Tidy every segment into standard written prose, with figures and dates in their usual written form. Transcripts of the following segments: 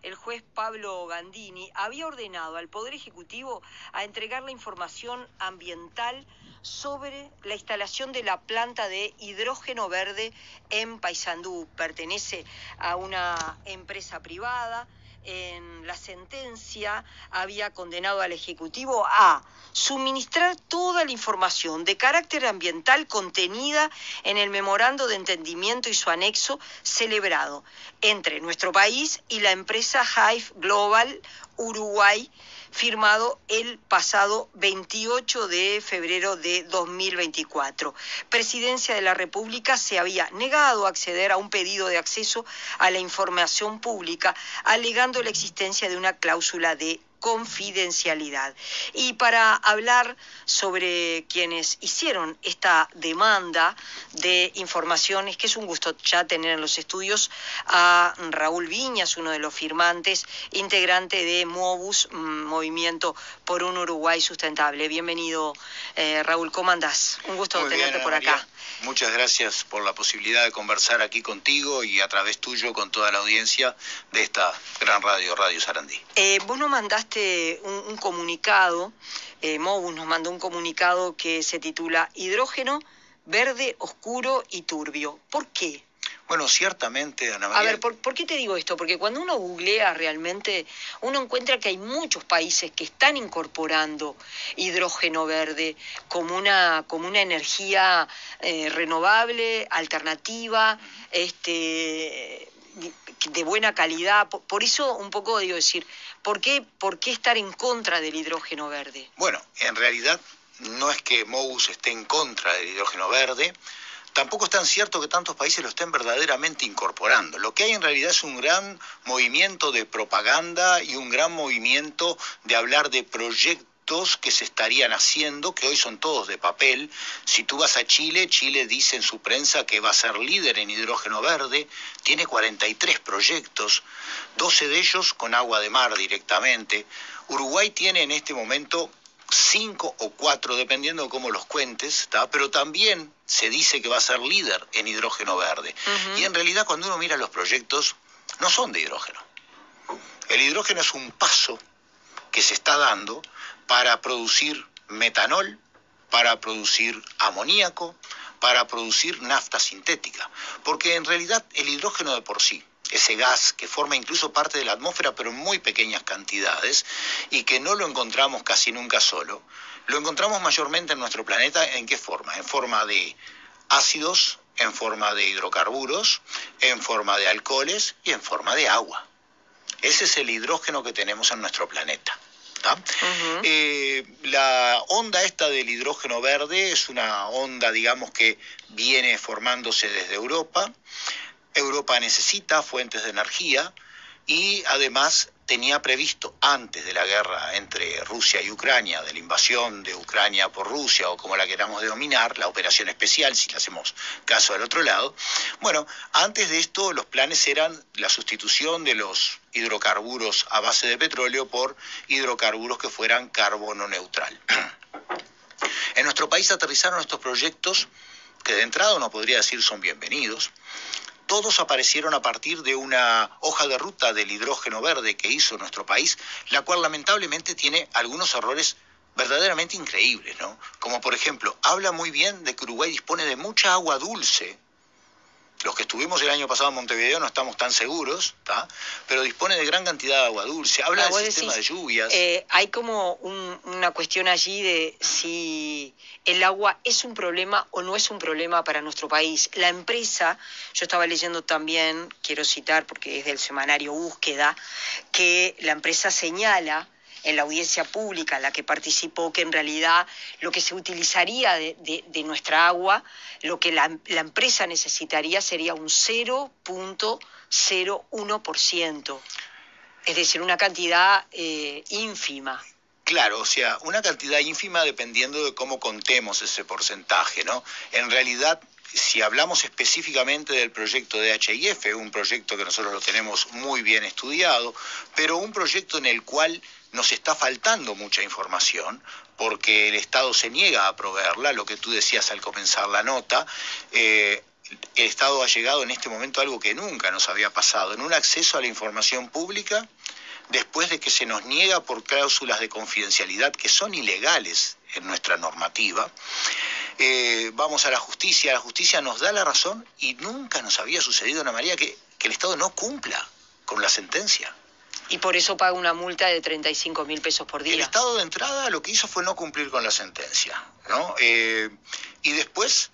el juez Pablo Gandini había ordenado al Poder Ejecutivo a entregar la información ambiental sobre la instalación de la planta de hidrógeno verde en Paysandú. Pertenece a una empresa privada. En la sentencia había condenado al Ejecutivo a suministrar toda la información de carácter ambiental contenida en el memorando de entendimiento y su anexo celebrado entre nuestro país y la empresa Hive Global Uruguay, firmado el pasado 28 de febrero de 2024. Presidencia de la República se había negado a acceder a un pedido de acceso a la información pública, alegando la existencia de una cláusula de confidencialidad. Y para hablar sobre quienes hicieron esta demanda de informaciones, que es un gusto ya tener en los estudios a Raúl Viñas, uno de los firmantes, integrante de MOVUS, Movimiento por un Uruguay Sustentable. Bienvenido, Raúl, ¿cómo andás? Un gusto tenerte por acá. Muchas gracias por la posibilidad de conversar aquí contigo y a través tuyo con toda la audiencia de esta gran radio, Radio Sarandí. Vos nos mandaste un comunicado, MOVUS nos mandó un comunicado que se titula Hidrógeno verde, oscuro y turbio. ¿Por qué? Bueno, ciertamente, Ana María... A ver, ¿por qué te digo esto? Porque cuando uno googlea realmente, uno encuentra que hay muchos países que están incorporando hidrógeno verde como una energía renovable, alternativa, de buena calidad. Por eso un poco digo decir, ¿por qué estar en contra del hidrógeno verde? Bueno, en realidad no es que MOVUS esté en contra del hidrógeno verde. Tampoco es tan cierto que tantos países lo estén verdaderamente incorporando. Lo que hay en realidad es un gran movimiento de propaganda y un gran movimiento de hablar de proyectos que se estarían haciendo, que hoy son todos de papel. Si tú vas a Chile, Chile dice en su prensa que va a ser líder en hidrógeno verde, tiene 43 proyectos, 12 de ellos con agua de mar directamente. Uruguay tiene en este momento 5 o 4, dependiendo de cómo los cuentes, ¿tá? Pero también se dice que va a ser líder en hidrógeno verde. Y en realidad cuando uno mira los proyectos, no son de hidrógeno. El hidrógeno es un paso que se está dando para producir metanol, para producir amoníaco, para producir nafta sintética. Porque en realidad el hidrógeno de por sí, ese gas que forma incluso parte de la atmósfera pero en muy pequeñas cantidades y que no lo encontramos casi nunca solo, lo encontramos mayormente en nuestro planeta. ¿En qué forma? En forma de ácidos, en forma de hidrocarburos, en forma de alcoholes y en forma de agua. Ese es el hidrógeno que tenemos en nuestro planeta. La onda esta del hidrógeno verde es una onda, digamos, que viene formándose desde Europa. Europa necesita fuentes de energía y además tenía previsto antes de la guerra entre Rusia y Ucrania, de la invasión de Ucrania por Rusia o como la queramos denominar, la operación especial, si le hacemos caso al otro lado. Bueno, antes de esto los planes eran la sustitución de los hidrocarburos a base de petróleo por hidrocarburos que fueran carbono neutral. En nuestro país aterrizaron estos proyectos que de entrada uno podría decir son bienvenidos. Todos aparecieron a partir de una hoja de ruta del hidrógeno verde que hizo nuestro país, la cual lamentablemente tiene algunos errores verdaderamente increíbles, ¿no? Como por ejemplo, habla muy bien de que Uruguay dispone de mucha agua dulce. Los que estuvimos el año pasado en Montevideo no estamos tan seguros, ¿tá? Pero dispone de gran cantidad de agua dulce. Habla del sistema de lluvias. Hay como una cuestión allí de si el agua es un problema o no es un problema para nuestro país. La empresa, yo estaba leyendo también, quiero citar porque es del semanario Búsqueda, que la empresa señala en la audiencia pública en la que participó que en realidad lo que se utilizaría de nuestra agua, lo que la empresa necesitaría sería un 0.01%, es decir, una cantidad ínfima. Claro, o sea, una cantidad ínfima dependiendo de cómo contemos ese porcentaje, ¿no? En realidad, si hablamos específicamente del proyecto de HIF, un proyecto que nosotros lo tenemos muy bien estudiado, pero un proyecto en el cual nos está faltando mucha información, porque el Estado se niega a proveerla, lo que tú decías al comenzar la nota. el Estado ha llegado en este momento a algo que nunca nos había pasado, en un acceso a la información pública después de que se nos niega por cláusulas de confidencialidad que son ilegales en nuestra normativa. Vamos a la justicia nos da la razón y nunca nos había sucedido, Ana María, que el Estado no cumpla con la sentencia. Y por eso paga una multa de 35.000 pesos por día. El Estado de entrada lo que hizo fue no cumplir con la sentencia, ¿no? Y después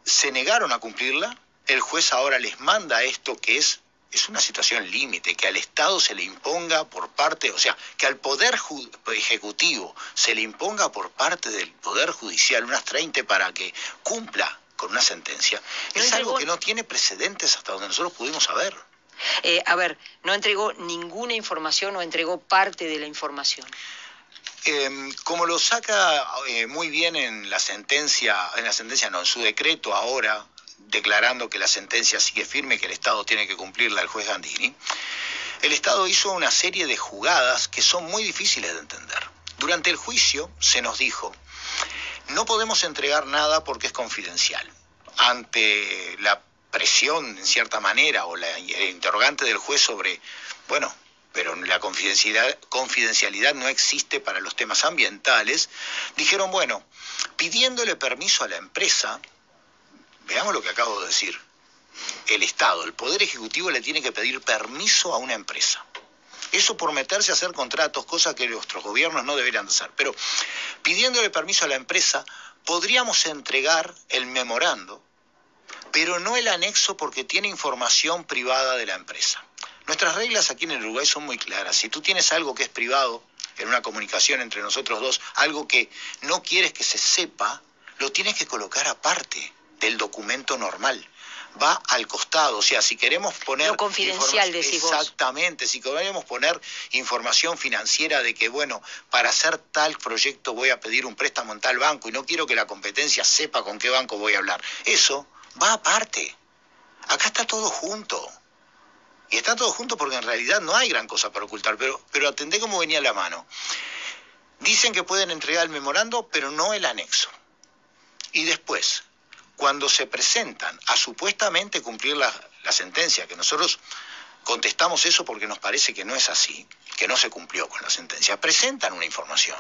se negaron a cumplirla. El juez ahora les manda esto que es una situación límite, que al Estado se le imponga por parte, o sea, que al Poder Ejecutivo se le imponga por parte del Poder Judicial unas 30 para que cumpla con una sentencia. Es algo que no tiene precedentes hasta donde nosotros pudimos saber. No entregó ninguna información o entregó parte de la información. Como lo saca muy bien en su decreto ahora, declarando que la sentencia sigue firme, que el Estado tiene que cumplirla, el juez Gandini, el Estado hizo una serie de jugadas que son muy difíciles de entender. Durante el juicio se nos dijo, no podemos entregar nada porque es confidencial. Ante la presión, en cierta manera, o el interrogante del juez sobre, bueno, pero la confidencialidad no existe para los temas ambientales, dijeron, bueno, pidiéndole permiso a la empresa, veamos lo que acabo de decir, el Estado, el Poder Ejecutivo le tiene que pedir permiso a una empresa. Eso por meterse a hacer contratos, cosa que nuestros gobiernos no deberían hacer. Pero pidiéndole permiso a la empresa, podríamos entregar el memorando, pero no el anexo porque tiene información privada de la empresa. Nuestras reglas aquí en el Uruguay son muy claras. Si tú tienes algo que es privado, en una comunicación entre nosotros dos, algo que no quieres que se sepa, lo tienes que colocar aparte del documento normal. Va al costado, o sea, si queremos poner... Lo confidencial, decís vos. Exactamente, si queremos poner información financiera de que, bueno, para hacer tal proyecto voy a pedir un préstamo en tal banco y no quiero que la competencia sepa con qué banco voy a hablar. Eso va aparte. Acá está todo junto. Y está todo junto porque en realidad no hay gran cosa para ocultar, pero atendé cómo venía la mano. Dicen que pueden entregar el memorando, pero no el anexo. Y después, cuando se presentan a supuestamente cumplir la sentencia, que nosotros contestamos eso porque nos parece que no es así, que no se cumplió con la sentencia, presentan una información,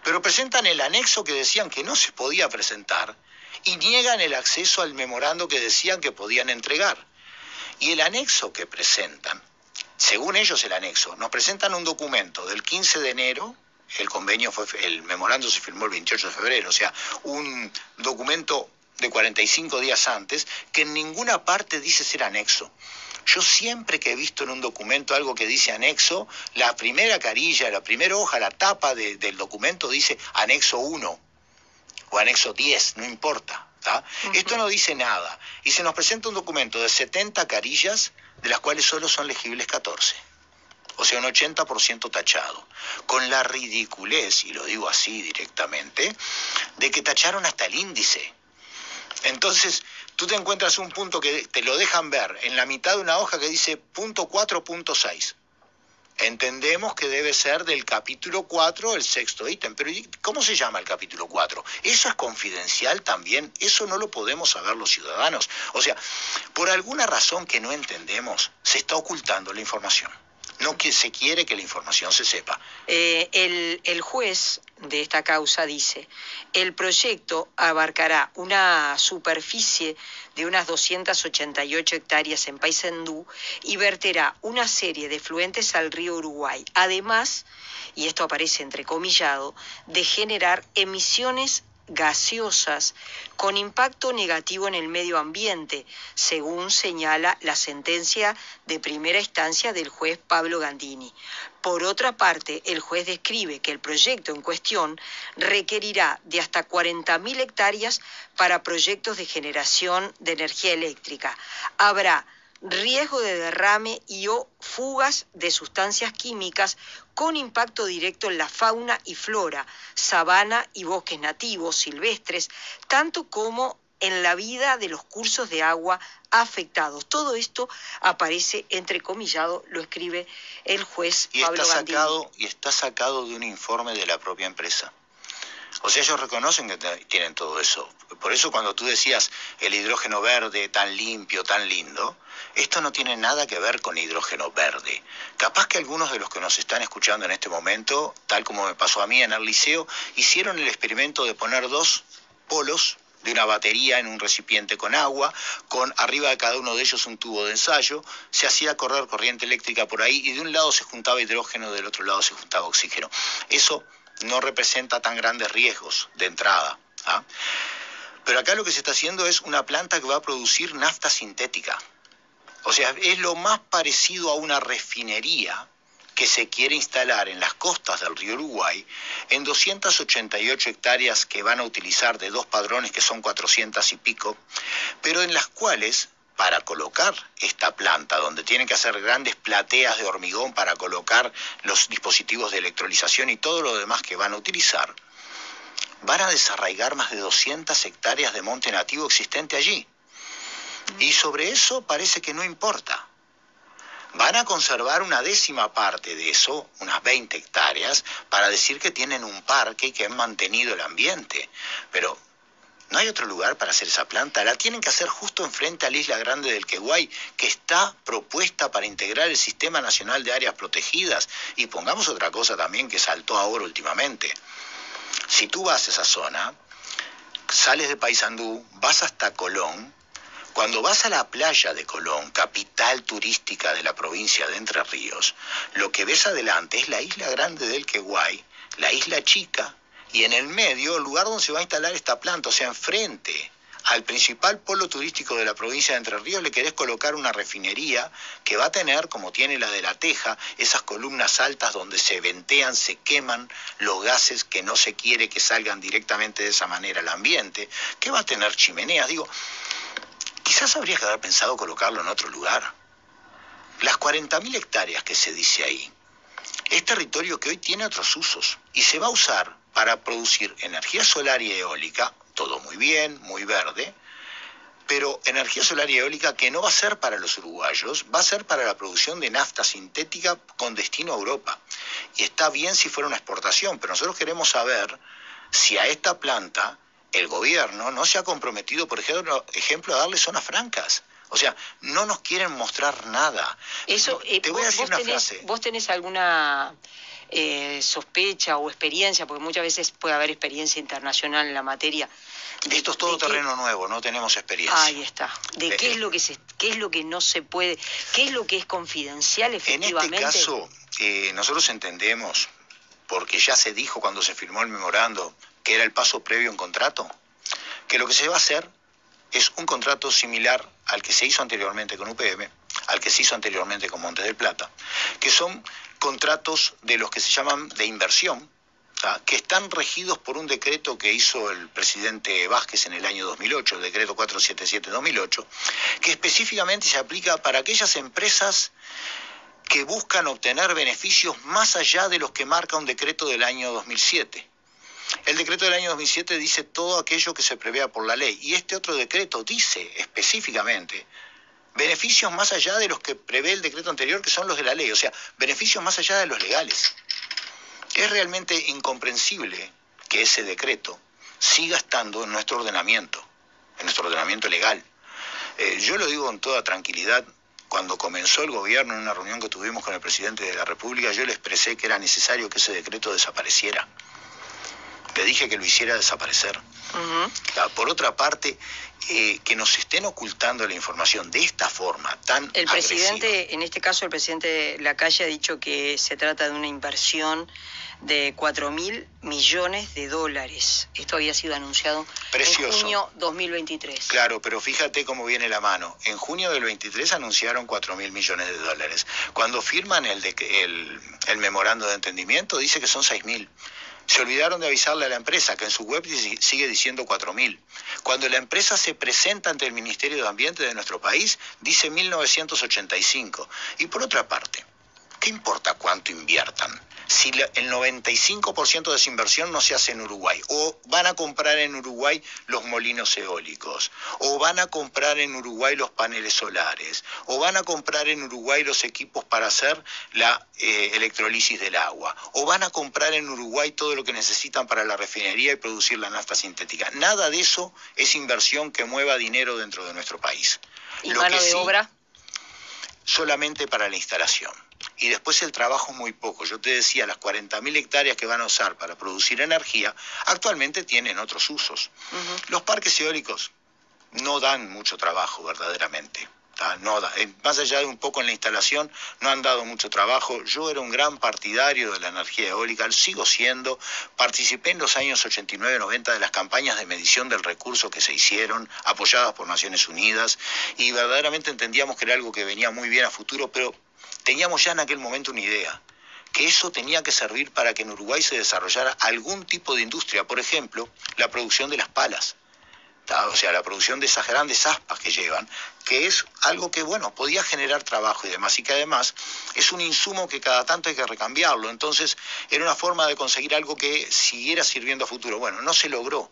pero presentan el anexo que decían que no se podía presentar y niegan el acceso al memorando que decían que podían entregar. Y el anexo que presentan, según ellos el anexo, nos presentan un documento del 15 de enero, el memorando se firmó el 28 de febrero, o sea, un documento de 45 días antes, que en ninguna parte dice ser anexo. Yo siempre que he visto en un documento algo que dice anexo, la primera carilla, la primera hoja, la tapa del documento dice anexo 1 o anexo 10, no importa. Uh-huh. Esto no dice nada. Y se nos presenta un documento de 70 carillas, de las cuales solo son legibles 14. O sea, un 80% tachado. Con la ridiculez, y lo digo así directamente, de que tacharon hasta el índice. Entonces, tú te encuentras un punto que te lo dejan ver en la mitad de una hoja que dice punto 4.6. Entendemos que debe ser del capítulo 4, el sexto ítem, pero ¿cómo se llama el capítulo 4? Eso es confidencial también, eso no lo podemos saber los ciudadanos. O sea, por alguna razón que no entendemos, se está ocultando la información. No que se quiere que la información se sepa. El juez de esta causa dice, el proyecto abarcará una superficie de unas 288 hectáreas en Paysandú y verterá una serie de efluentes al río Uruguay. Además, y esto aparece entrecomillado, de generar emisiones gaseosas con impacto negativo en el medio ambiente, según señala la sentencia de primera instancia del juez Pablo Gandini. Por otra parte, el juez describe que el proyecto en cuestión requerirá de hasta 40.000 hectáreas para proyectos de generación de energía eléctrica. Habrá riesgo de derrame y o fugas de sustancias químicas con impacto directo en la fauna y flora, sabana y bosques nativos, silvestres, tanto como en la vida de los cursos de agua afectados. Todo esto aparece entrecomillado, lo escribe el juez Pablo Gandini. Y está sacado de un informe de la propia empresa. O sea, ellos reconocen que tienen todo eso. Por eso cuando tú decías el hidrógeno verde tan limpio, tan lindo, esto no tiene nada que ver con hidrógeno verde. Capaz que algunos de los que nos están escuchando en este momento, tal como me pasó a mí en el liceo, hicieron el experimento de poner 2 polos de una batería en un recipiente con agua, con arriba de cada uno de ellos un tubo de ensayo, se hacía correr corriente eléctrica por ahí y de un lado se juntaba hidrógeno, del otro lado se juntaba oxígeno. Eso no representa tan grandes riesgos de entrada, ¿ah? Pero acá lo que se está haciendo es una planta que va a producir nafta sintética. O sea, es lo más parecido a una refinería que se quiere instalar en las costas del río Uruguay, en 288 hectáreas que van a utilizar de 2 padrones, que son 400 y pico, pero en las cuales, para colocar esta planta, donde tienen que hacer grandes plateas de hormigón para colocar los dispositivos de electrolización y todo lo demás que van a utilizar, van a desarraigar más de 200 hectáreas de monte nativo existente allí. Y sobre eso parece que no importa. Van a conservar una 10ª parte de eso, unas 20 hectáreas, para decir que tienen un parque y que han mantenido el ambiente. Pero no hay otro lugar para hacer esa planta. La tienen que hacer justo enfrente a la Isla Grande del Queguay, que está propuesta para integrar el Sistema Nacional de Áreas Protegidas. Y pongamos otra cosa también que saltó ahora últimamente. Si tú vas a esa zona, sales de Paysandú, vas hasta Colón. Cuando vas a la playa de Colón, capital turística de la provincia de Entre Ríos, lo que ves adelante es la Isla Grande del Queguay, la Isla Chica, y en el medio el lugar donde se va a instalar esta planta. O sea, enfrente al principal polo turístico de la provincia de Entre Ríos le querés colocar una refinería que va a tener, como tiene la de La Teja, esas columnas altas donde se ventean, se queman los gases que no se quiere que salgan directamente de esa manera al ambiente, que va a tener chimeneas. Digo, quizás habría que haber pensado colocarlo en otro lugar. Las 40.000 hectáreas que se dice ahí es territorio que hoy tiene otros usos y se va a usar para producir energía solar y eólica, todo muy bien, muy verde, pero energía solar y eólica que no va a ser para los uruguayos, va a ser para la producción de nafta sintética con destino a Europa. Y está bien si fuera una exportación, pero nosotros queremos saber si a esta planta el gobierno no se ha comprometido, por ejemplo, a darle zonas francas. O sea, no nos quieren mostrar nada. Eso, te voy a decir una frase. ¿Vos tenés alguna sospecha o experiencia? Porque muchas veces puede haber experiencia internacional en la materia. Esto es todo terreno nuevo, no tenemos experiencia. Ahí está. ¿De qué es lo que no se puede, qué es lo que es confidencial efectivamente? En este caso, nosotros entendemos, porque ya se dijo cuando se firmó el memorando, que era el paso previo a un contrato, que lo que se va a hacer es un contrato similar al que se hizo anteriormente con UPM, al que se hizo anteriormente con Montes del Plata, que son contratos de los que se llaman de inversión, ¿tá? Que están regidos por un decreto que hizo el presidente Vázquez en el año 2008, el decreto 477-2008, que específicamente se aplica para aquellas empresas que buscan obtener beneficios más allá de los que marca un decreto del año 2007. El decreto del año 2007 dice todo aquello que se prevea por la ley, y este otro decreto dice específicamente beneficios más allá de los que prevé el decreto anterior, que son los de la ley, o sea, beneficios más allá de los legales. Es realmente incomprensible que ese decreto siga estando en nuestro ordenamiento legal. Yo lo digo con toda tranquilidad. Cuando comenzó el gobierno, en una reunión que tuvimos con el presidente de la República, yo le expresé que era necesario que ese decreto desapareciera. Le dije que lo hiciera desaparecer. Por otra parte, que nos estén ocultando la información de esta forma tan El agresiva. presidente, en este caso el presidente Lacalle ha dicho que se trata de una inversión de $4.000 millones. Esto había sido anunciado Precioso. En junio 2023. Claro, pero fíjate cómo viene la mano. En junio del 23 anunciaron $4.000 millones. Cuando firman el memorando de entendimiento dice que son 6.000. Se olvidaron de avisarle a la empresa, que en su web sigue diciendo 4.000. Cuando la empresa se presenta ante el Ministerio de Ambiente de nuestro país, dice 1985. Y por otra parte, ¿qué importa cuánto inviertan? si el 95% de esa inversión no se hace en Uruguay, o van a comprar en Uruguay los molinos eólicos, o van a comprar en Uruguay los paneles solares, o van a comprar en Uruguay los equipos para hacer la electrolisis del agua, o van a comprar en Uruguay todo lo que necesitan para la refinería y producir la nafta sintética. Nada de eso es inversión que mueva dinero dentro de nuestro país. ¿Y mano de obra? Solamente para la instalación. Y después el trabajo es muy poco. Yo te decía, las 40.000 hectáreas que van a usar para producir energía, actualmente tienen otros usos. Los parques eólicos no dan mucho trabajo verdaderamente. No da, más allá de un poco en la instalación, no han dado mucho trabajo. Yo era un gran partidario de la energía eólica, sigo siendo. Participé en los años 89-90 de las campañas de medición del recurso que se hicieron, apoyadas por Naciones Unidas, y verdaderamente entendíamos que era algo que venía muy bien a futuro, pero teníamos ya en aquel momento una idea, que eso tenía que servir para que en Uruguay se desarrollara algún tipo de industria, por ejemplo, la producción de las palas. O sea, la producción de esas grandes aspas que llevan, que es algo que, bueno, podía generar trabajo y demás, y que además es un insumo que cada tanto hay que recambiarlo. Entonces, era una forma de conseguir algo que siguiera sirviendo a futuro. Bueno, no se logró.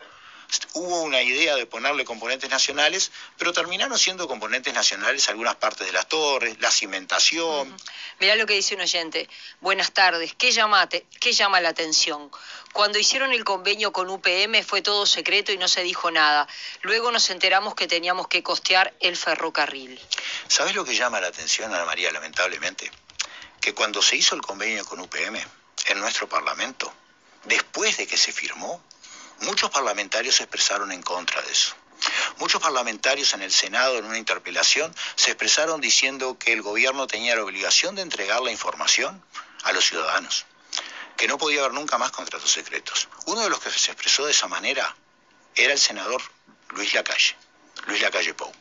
Hubo una idea de ponerle componentes nacionales, pero terminaron siendo componentes nacionales algunas partes de las torres, la cimentación. Mirá lo que dice un oyente. Buenas tardes. ¿Qué llama la atención? Cuando hicieron el convenio con UPM fue todo secreto y no se dijo nada. Luego nos enteramos que teníamos que costear el ferrocarril. ¿Sabés lo que llama la atención, Ana María, lamentablemente? Que cuando se hizo el convenio con UPM, en nuestro Parlamento, después de que se firmó, muchos parlamentarios se expresaron en contra de eso. Muchos parlamentarios en el Senado, en una interpelación, se expresaron diciendo que el gobierno tenía la obligación de entregar la información a los ciudadanos, que no podía haber nunca más contratos secretos. Uno de los que se expresó de esa manera era el senador Luis Lacalle Pou.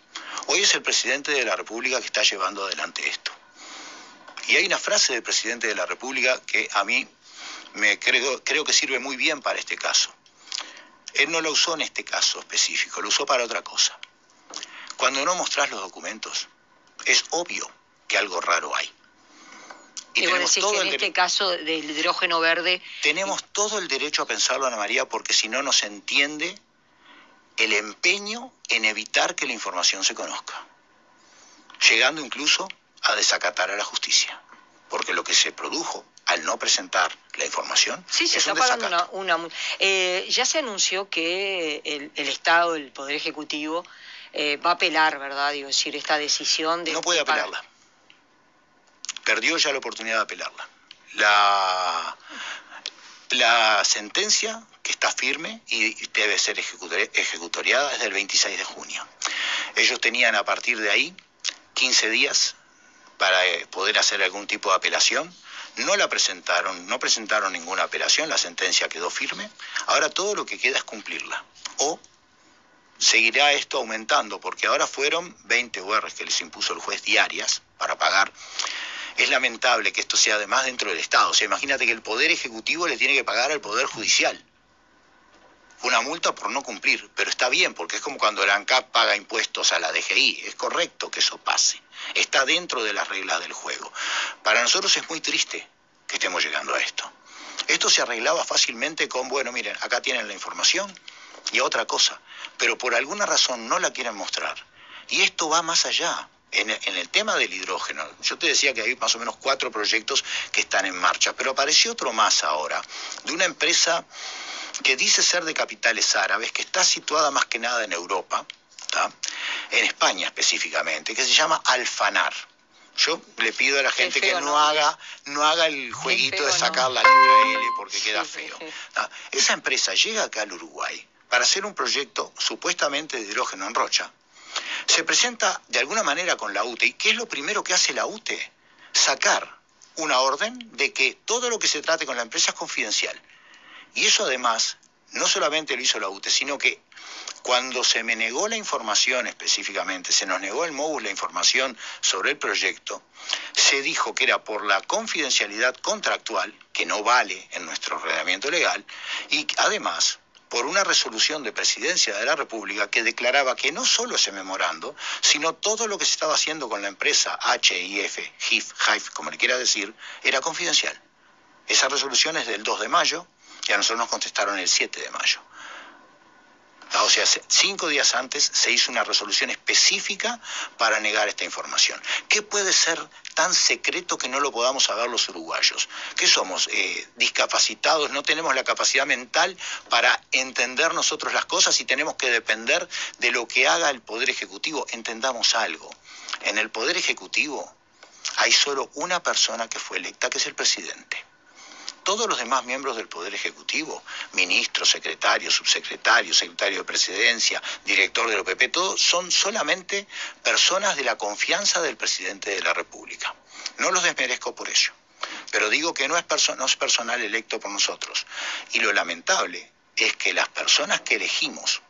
Hoy es el presidente de la República que está llevando adelante esto. Y hay una frase del presidente de la República que a mí creo que sirve muy bien para este caso. Él no lo usó en este caso específico, lo usó para otra cosa. Cuando no mostrás los documentos, es obvio que algo raro hay. Y vos decís que en este caso del hidrógeno verde... Tenemos todo el derecho a pensarlo, Ana María, porque si no, no se entiende el empeño en evitar que la información se conozca, llegando incluso a desacatar a la justicia, porque lo que se produjo al no presentar la información. Sí, se está pagando una ya se anunció que el Estado, el Poder Ejecutivo, va a apelar, ¿verdad? Digo, es decir, esta decisión de... No puede apelarla. Perdió ya la oportunidad de apelarla. La sentencia, que está firme y debe ser ejecutoriada, es del 26 de junio. Ellos tenían a partir de ahí 15 días para poder hacer algún tipo de apelación. No presentaron ninguna apelación, la sentencia quedó firme. Ahora todo lo que queda es cumplirla. O seguirá esto aumentando, porque ahora fueron 20 URs que les impuso el juez diarias para pagar. Es lamentable que esto sea además dentro del Estado. O sea, imagínate que el Poder Ejecutivo le tiene que pagar al Poder Judicial una multa por no cumplir, pero está bien, porque es como cuando el ANCAP paga impuestos a la DGI, es correcto que eso pase, está dentro de las reglas del juego. Para nosotros es muy triste que estemos llegando a esto. Esto se arreglaba fácilmente con, bueno, miren, acá tienen la información y otra cosa, pero por alguna razón no la quieren mostrar. Y esto va más allá. En el tema del hidrógeno, yo te decía que hay más o menos 4 proyectos que están en marcha, pero apareció otro más ahora, de una empresa que dice ser de capitales árabes, que está situada más que nada en Europa, ¿tá? En España específicamente, que se llama Alfanar. Yo le pido a la gente que no haga el jueguito de sacar la letra L porque queda feo. ¿Tá? Esa empresa llega acá al Uruguay para hacer un proyecto supuestamente de hidrógeno en rocha. Se presenta de alguna manera con la UTE. ¿Y qué es lo primero que hace la UTE? Sacar una orden de que todo lo que se trate con la empresa es confidencial. Y eso además, no solamente lo hizo la UTE, sino que cuando se me negó la información específicamente, se nos negó el MOUS la información sobre el proyecto, se dijo que era por la confidencialidad contractual, que no vale en nuestro ordenamiento legal, y además por una resolución de Presidencia de la República que declaraba que no solo ese memorando, sino todo lo que se estaba haciendo con la empresa HIF, como le quiera decir, era confidencial. Esa resolución es del 2 de mayo y a nosotros nos contestaron el 7 de mayo. O sea, 5 días antes se hizo una resolución específica para negar esta información. ¿Qué puede ser tan secreto que no lo podamos saber los uruguayos? ¿Qué somos? ¿Discapacitados? ¿No tenemos la capacidad mental para entender nosotros las cosas y tenemos que depender de lo que haga el Poder Ejecutivo? Entendamos algo. En el Poder Ejecutivo hay solo una persona que fue electa, que es el presidente. Todos los demás miembros del Poder Ejecutivo, ministros, secretarios, subsecretarios, secretario de Presidencia, director del OPP, todos son solamente personas de la confianza del presidente de la República. No los desmerezco por ello, pero digo que no es personal electo por nosotros. Y lo lamentable es que las personas que elegimos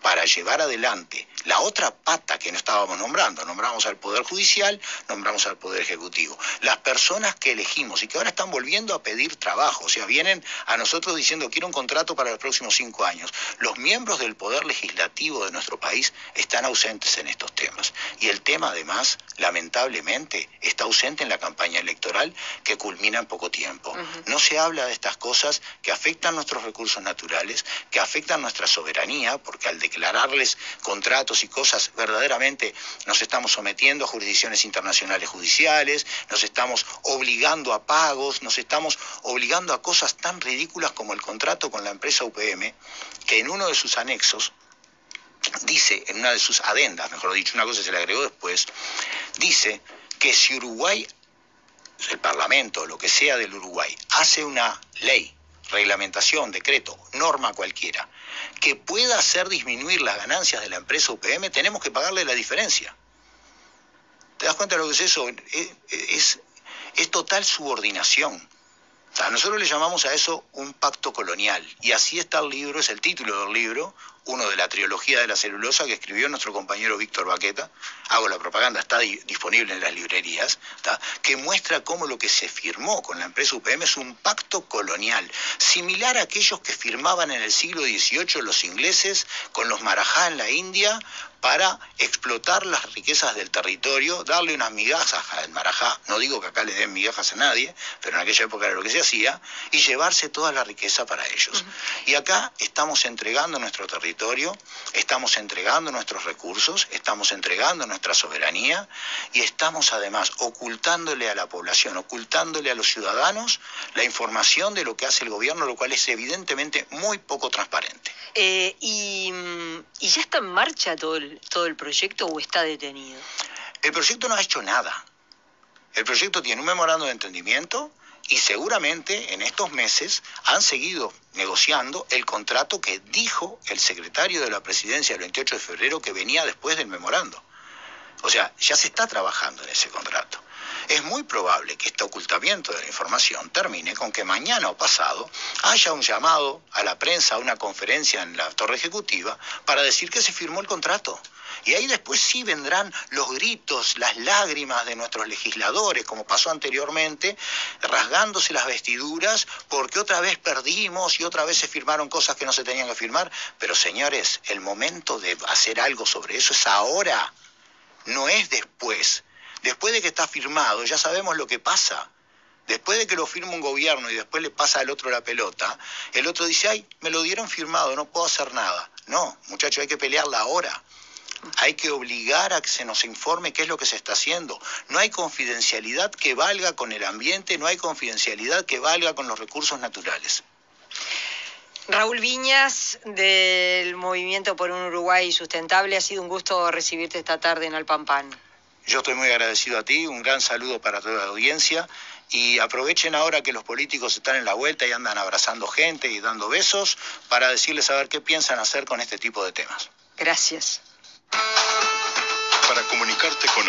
para llevar adelante la otra pata que no estábamos nombrando, nombramos al Poder Judicial, nombramos al Poder Ejecutivo, las personas que elegimos y que ahora están volviendo a pedir trabajo, o sea, vienen a nosotros diciendo quiero un contrato para los próximos 5 años. Los miembros del Poder Legislativo de nuestro país están ausentes en estos temas y el tema además, lamentablemente, está ausente en la campaña electoral que culmina en poco tiempo. No se habla de estas cosas que afectan nuestros recursos naturales, que afectan nuestra soberanía, porque al declararles contratos y cosas, verdaderamente nos estamos sometiendo a jurisdicciones internacionales judiciales, nos estamos obligando a pagos, nos estamos obligando a cosas tan ridículas como el contrato con la empresa UPM, que en uno de sus anexos dice, en una de sus adendas, mejor dicho, una cosa se le agregó después, dice que si Uruguay, el Parlamento, lo que sea del Uruguay, hace una ley, reglamentación, decreto, norma cualquiera, que pueda hacer disminuir las ganancias de la empresa UPM, tenemos que pagarle la diferencia. ¿Te das cuenta de lo que es eso? Es total subordinación. O sea, nosotros le llamamos a eso un pacto colonial. Y así está el libro, es el título del libro, uno de la trilogía de la celulosa que escribió nuestro compañero Víctor Baqueta, hago la propaganda, está disponible en las librerías, ¿tá? Que muestra cómo lo que se firmó con la empresa UPM es un pacto colonial, similar a aquellos que firmaban en el siglo XVIII los ingleses con los marajá en la India para explotar las riquezas del territorio, darle unas migajas al marajá, no digo que acá le den migajas a nadie, pero en aquella época era lo que se hacía, y llevarse toda la riqueza para ellos. Y acá estamos entregando nuestro territorio, estamos entregando nuestros recursos, estamos entregando nuestra soberanía y estamos además ocultándole a la población, ocultándole a los ciudadanos la información de lo que hace el gobierno, lo cual es evidentemente muy poco transparente. ¿Y ya está en marcha todo el proyecto o está detenido? El proyecto no ha hecho nada. El proyecto tiene un memorándum de entendimiento y seguramente en estos meses han seguido negociando el contrato que dijo el secretario de la Presidencia el 28 de febrero que venía después del memorando. O sea, ya se está trabajando en ese contrato. Es muy probable que este ocultamiento de la información termine con que mañana o pasado haya un llamado a la prensa, a una conferencia en la Torre Ejecutiva, para decir que se firmó el contrato. Y ahí después sí vendrán los gritos, las lágrimas de nuestros legisladores, como pasó anteriormente, rasgándose las vestiduras porque otra vez perdimos y otra vez se firmaron cosas que no se tenían que firmar. Pero señores, el momento de hacer algo sobre eso es ahora, no es después. Después de que está firmado, ya sabemos lo que pasa. Después de que lo firma un gobierno y después le pasa al otro la pelota, el otro dice, ay, me lo dieron firmado, no puedo hacer nada. No, muchachos, hay que pelearla ahora. Hay que obligar a que se nos informe qué es lo que se está haciendo. No hay confidencialidad que valga con el ambiente, no hay confidencialidad que valga con los recursos naturales. Raúl Viñas, del Movimiento por un Uruguay Sustentable, ha sido un gusto recibirte esta tarde en Alpampan. Yo estoy muy agradecido a ti, un gran saludo para toda la audiencia y aprovechen ahora que los políticos están en la vuelta y andan abrazando gente y dando besos para decirles a ver qué piensan hacer con este tipo de temas. Gracias. Para comunicarte con